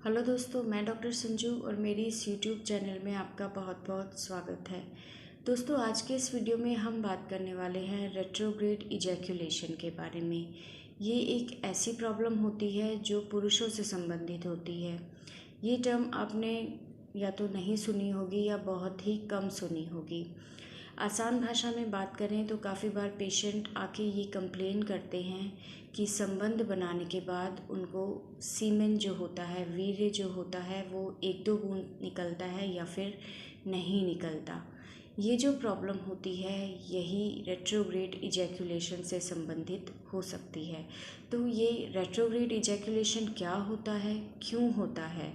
Hello दोस्तों, मैं doctor Sanju और मेरी इस यूट्यूब चैनल में आपका बहुत बहुत स्वागत है। दोस्तों, आज के इस वीडियो में हम बात करने वाले हैं रेट्रोग्रेड इजैक्यूलेशन के बारे में। ये एक ऐसी प्रॉब्लम होती है जो पुरुषों से संबंधित होती है। ये टर्म आपने या तो नहीं सुनी होगी या बहुत ही कम सुनी होगी। आसान भाषा में बात करें तो काफ़ी बार पेशेंट आके ये कंप्लेन करते हैं कि संबंध बनाने के बाद उनको सीमेन जो होता है, वीर्य जो होता है, वो एक दो बूंद निकलता है या फिर नहीं निकलता। ये जो प्रॉब्लम होती है यही रेट्रोग्रेड इजैक्यूलेशन से संबंधित हो सकती है। तो ये रेट्रोग्रेड इजैक्यूलेशन क्या होता है, क्यों होता है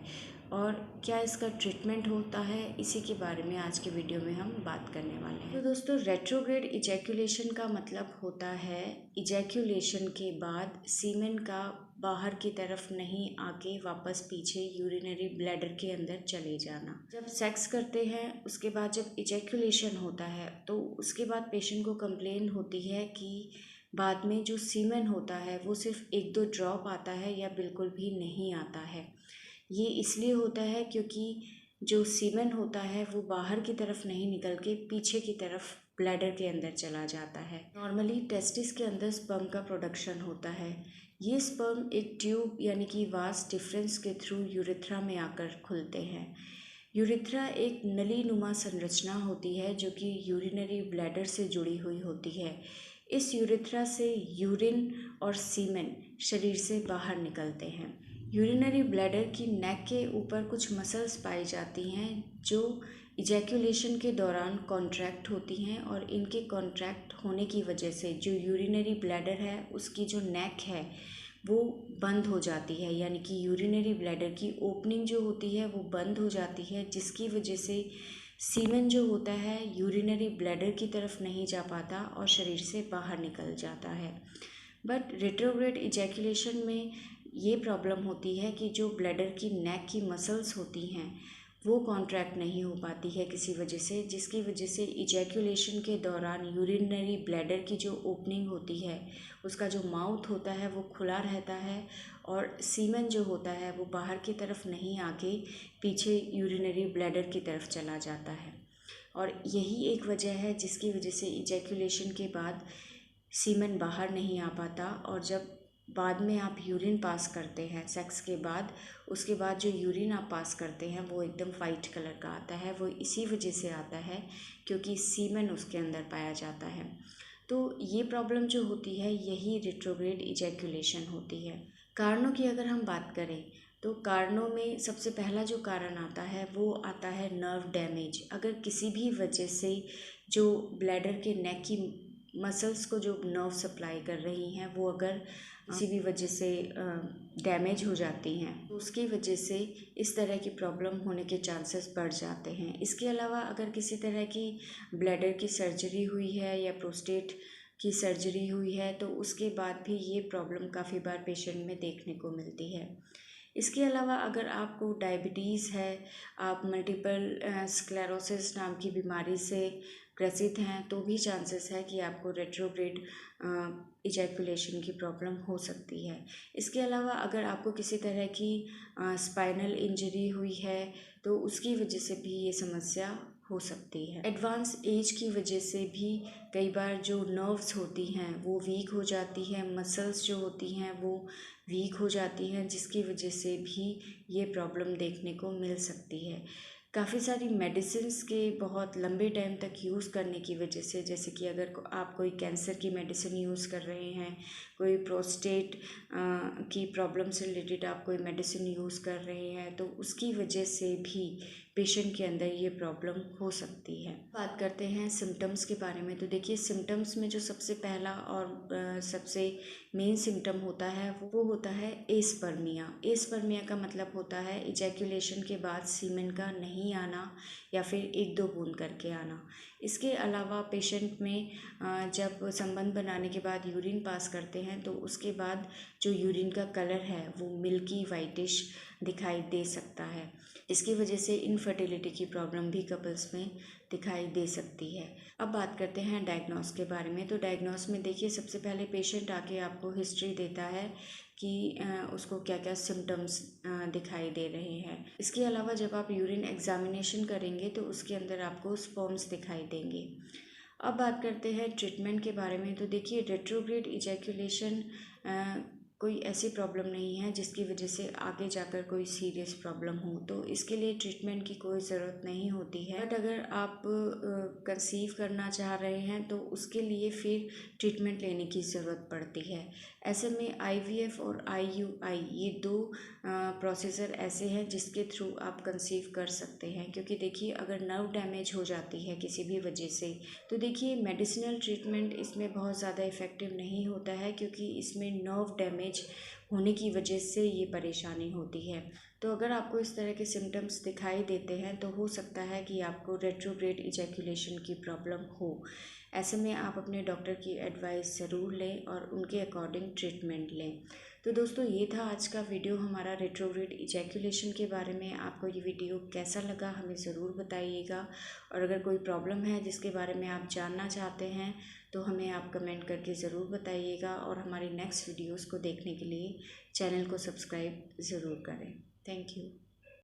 और क्या इसका ट्रीटमेंट होता है, इसी के बारे में आज के वीडियो में हम बात करने वाले हैं। तो दोस्तों, रेट्रोग्रेड इजैक्यूलेशन का मतलब होता है इजैक्यूलेशन के बाद सीमेन का बाहर की तरफ नहीं आके वापस पीछे यूरिनरी ब्लैडर के अंदर चले जाना। जब सेक्स करते हैं उसके बाद जब इजैक्यूलेशन होता है तो उसके बाद पेशेंट को कंप्लेन होती है कि बाद में जो सीमेन होता है वो सिर्फ एक दो ड्रॉप आता है या बिल्कुल भी नहीं आता है। ये इसलिए होता है क्योंकि जो सीमेन होता है वो बाहर की तरफ नहीं निकल के पीछे की तरफ ब्लैडर के अंदर चला जाता है। नॉर्मली टेस्टिस के अंदर स्पर्म का प्रोडक्शन होता है। ये स्पर्म एक ट्यूब यानी कि वास डिफरेंस के थ्रू यूरेथ्रा में आकर खुलते हैं। यूरेथ्रा एक नली नुमा संरचना होती है जो कि यूरिनरी ब्लैडर से जुड़ी हुई होती है। इस यूरेथ्रा से यूरिन और सीमेन शरीर से बाहर निकलते हैं। यूरिनरी ब्लैडर की नेक के ऊपर कुछ मसल्स पाई जाती हैं जो इजैक्यूलेशन के दौरान कॉन्ट्रैक्ट होती हैं और इनके कॉन्ट्रैक्ट होने की वजह से जो यूरिनरी ब्लैडर है उसकी जो नेक है वो बंद हो जाती है, यानी कि यूरिनरी ब्लैडर की ओपनिंग जो होती है वो बंद हो जाती है, जिसकी वजह से सीमेन जो होता है यूरिनरी ब्लैडर की तरफ नहीं जा पाता और शरीर से बाहर निकल जाता है। बट रेट्रोग्रेड इजैक्यूलेशन में ये प्रॉब्लम होती है कि जो ब्लैडर की नेक की मसल्स होती हैं वो कॉन्ट्रैक्ट नहीं हो पाती है किसी वजह से, जिसकी वजह से इजैक्यूलेशन के दौरान यूरिनरी ब्लैडर की जो ओपनिंग होती है उसका जो माउथ होता है वो खुला रहता है और सीमेन जो होता है वो बाहर की तरफ नहीं आके पीछे यूरिनरी ब्लैडर की तरफ चला जाता है। और यही एक वजह है जिसकी वजह से इजैक्यूलेशन के बाद सीमेन बाहर नहीं आ पाता और जब बाद में आप यूरिन पास करते हैं सेक्स के बाद, उसके बाद जो यूरिन आप पास करते हैं वो एकदम वाइट कलर का आता है। वो इसी वजह से आता है क्योंकि सीमेन उसके अंदर पाया जाता है। तो ये प्रॉब्लम जो होती है यही रेट्रोग्रेड इजैक्यूलेशन होती है। कारणों की अगर हम बात करें तो कारणों में सबसे पहला जो कारण आता है वो आता है नर्व डैमेज। अगर किसी भी वजह से जो ब्लैडर के नेक की मसल्स को जो नर्व सप्लाई कर रही हैं वो अगर किसी भी वजह से डैमेज हो जाती हैं तो उसकी वजह से इस तरह की प्रॉब्लम होने के चांसेस बढ़ जाते हैं। इसके अलावा अगर किसी तरह की ब्लैडर की सर्जरी हुई है या प्रोस्टेट की सर्जरी हुई है तो उसके बाद भी ये प्रॉब्लम काफ़ी बार पेशेंट में देखने को मिलती है। इसके अलावा अगर आपको डायबिटीज़ है, आप मल्टीपल स्क्लेरोसिस नाम की बीमारी से ग्रसित हैं तो भी चांसेस है कि आपको रेट्रोग्रेड इजैक्यूलेशन की प्रॉब्लम हो सकती है। इसके अलावा अगर आपको किसी तरह की स्पाइनल इंजरी हुई है तो उसकी वजह से भी ये समस्या हो सकती है। एडवांस एज की वजह से भी कई बार जो नर्व्स होती हैं वो वीक हो जाती हैं, मसल्स जो होती हैं वो वीक हो जाती हैं, जिसकी वजह से भी ये प्रॉब्लम देखने को मिल सकती है। काफ़ी सारी मेडिसिन्स के बहुत लंबे टाइम तक यूज़ करने की वजह से, जैसे कि अगर आप कोई कैंसर की मेडिसिन यूज़ कर रहे हैं, कोई प्रोस्टेट की प्रॉब्लम से रिलेटेड आप कोई मेडिसिन यूज़ कर रहे हैं तो उसकी वजह से भी पेशेंट के अंदर ये प्रॉब्लम हो सकती है। बात करते हैं सिम्टम्स के बारे में। तो देखिए, सिम्टम्स में जो सबसे पहला और सबसे मेन सिम्टम होता है वो होता है एस्पर्मिया। एस्पर्मिया का मतलब होता है इजैक्यूलेशन के बाद सीमेन का नहीं आना या फिर एक दो बूंद करके आना। इसके अलावा पेशेंट में जब संबंध बनाने के बाद यूरिन पास करते हैं तो उसके बाद जो यूरिन का कलर है वो मिल्की वाइटिश दिखाई दे सकता है। इसकी वजह से इनफर्टिलिटी की प्रॉब्लम भी कपल्स में दिखाई दे सकती है। अब बात करते हैं डायग्नोस के बारे में। तो डायग्नोस में देखिए, सबसे पहले पेशेंट आके आपको हिस्ट्री देता है कि उसको क्या क्या सिम्टम्स दिखाई दे रहे हैं। इसके अलावा जब आप यूरिन एग्जामिनेशन करेंगे तो उसके अंदर आपको स्पर्म्स दिखाई देंगे। अब बात करते हैं ट्रीटमेंट के बारे में। तो देखिए, रेट्रोग्रेड इजैकुलेशन कोई ऐसी प्रॉब्लम नहीं है जिसकी वजह से आगे जाकर कोई सीरियस प्रॉब्लम हो, तो इसके लिए ट्रीटमेंट की कोई ज़रूरत नहीं होती है। बट अगर आप कंसीव करना चाह रहे हैं तो उसके लिए फिर ट्रीटमेंट लेने की ज़रूरत पड़ती है। ऐसे में IVF और IUI ये दो प्रोसीजर ऐसे हैं जिसके थ्रू आप कंसीव कर सकते हैं। क्योंकि देखिए, अगर नर्व डैमेज हो जाती है किसी भी वजह से, तो देखिए मेडिसिनल ट्रीटमेंट इसमें बहुत ज़्यादा इफ़ेक्टिव नहीं होता है, क्योंकि इसमें नर्व डैमेज होने की वजह से ये परेशानी होती है। तो अगर आपको इस तरह के सिम्टम्स दिखाई देते हैं तो हो सकता है कि आपको रेट्रोग्रेड इजैकुलेशन की प्रॉब्लम हो। ऐसे में आप अपने डॉक्टर की एडवाइस ज़रूर लें और उनके अकॉर्डिंग ट्रीटमेंट लें। तो दोस्तों, ये था आज का वीडियो हमारा रेट्रोग्रेड इजैकुलेशन के बारे में। आपको ये वीडियो कैसा लगा हमें ज़रूर बताइएगा, और अगर कोई प्रॉब्लम है जिसके बारे में आप जानना चाहते हैं तो हमें आप कमेंट करके ज़रूर बताइएगा। और हमारी नेक्स्ट वीडियोस को देखने के लिए चैनल को सब्सक्राइब ज़रूर करें। Thank you.